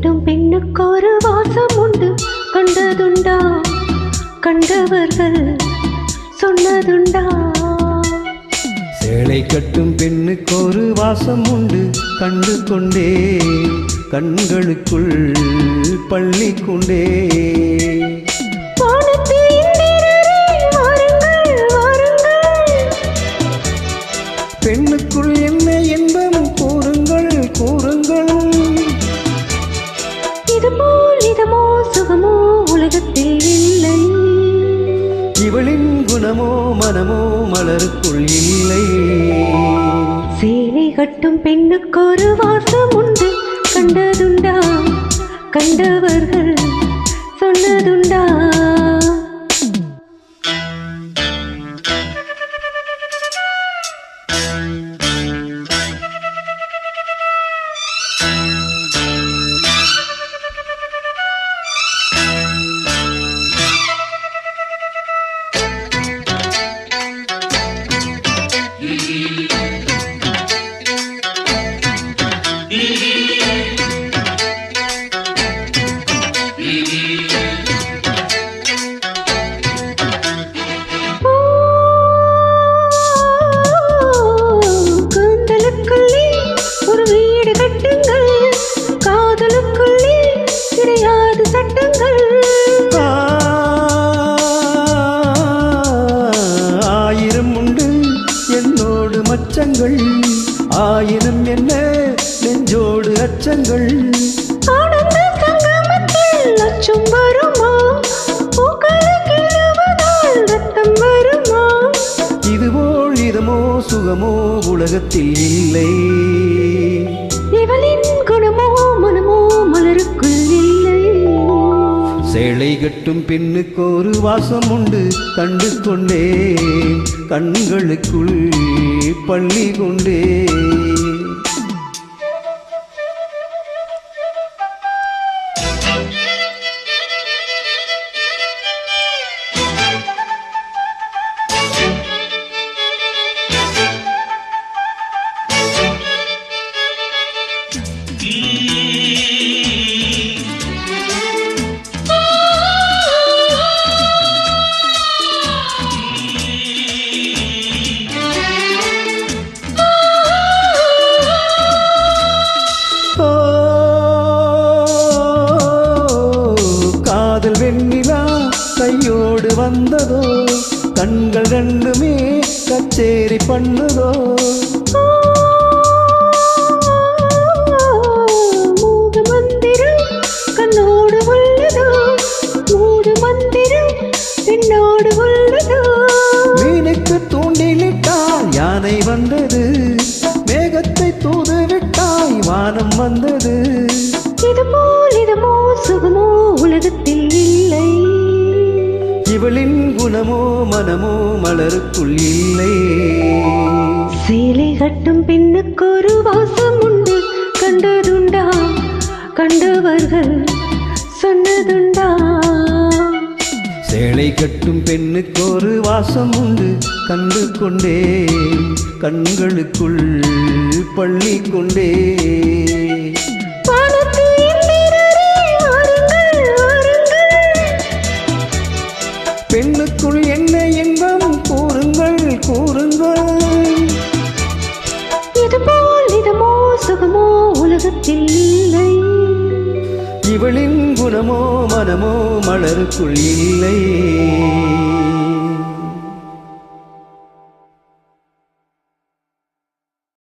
கட்டும் பெண்ணுக்கு ஒரு வாசம் உண்டு. கண்டதுண்டா கண்டவர்கள் சொன்னதுண்டா? சேலை கட்டும் பெண்ணுக்கு ஒரு வாசம் உண்டு. கண்டு கொண்டே கண்களுக்குள் பள்ளி கொண்டே. பெண்ணுக்குள் என்ன என்பம் கூறுங்கள் கூறுங்கள். இதுபோல் இதமோ சுகமோ உலகத்தில் இல்லை. இவளின் குணமோ மனமோ மலருக்குள் இல்லை. சேலை கட்டும் பெண்ணுக்கு ஒரு வாசம் உண்டு. கண்டதுண்டா கண்டவர்கள் சொன்னதுண்டா? ஆயிரம் என்ன நெஞ்சோடு அச்சங்கள். ஆனந்த சங்கமத்தில் அச்சம் வருமா? ரத்தம் வருமா? இதுபோல் இதமோ சுகமோ உலகத்தில் இல்லை. இவளின் குணமோ மனமோ மலருக்குள் இல்லை. சேலை கட்டும் பெண்ணுக்கு ஒரு வாசம் உண்டு. கண்டு கொண்டே கண்களுக்குள் பள்ளி கொண்டே. காதல் வெண்ணிலா கையோடு வந்ததோ, கண்கள் ரெண்டுமே கச்சேரி பண்ணுதோ. மூடு மந்திரம் கண்ணோடு உள்ளதோ, மூடு மந்திரம் பெண்ணோடு உள்ளதோ. மீனுக்கு தூண்டிலிட்டால் யானை வந்தது, மேகத்தை தூது விட்டாய் வானம் வந்தது. இதுபோல் இதமோ சுகமோ உலகத்தில் இல்லை. இவளின் குணமோ மனமோ மலருக்குள் இல்லை. சேலை கட்டும் பெண்ணுக்கு ஒரு வாசம் உண்டு. கண்டதுண்டா கண்டவர்கள் சொன்னதுண்டா? சேலை கட்டும் பெண்ணுக்கு ஒரு வாசம் உண்டு. கண்டு கொண்டே கண்களுக்குள் பள்ளி கொண்டே. பெண்ணுக்குள் என்ன என்பம் கூறுங்கள் கூறுங்கள். இதுபோல் இதமோ சுகமோ உலகத்தில் இல்லை. இவளின் குணமோ மனமோ மலருக்குள் இல்லை.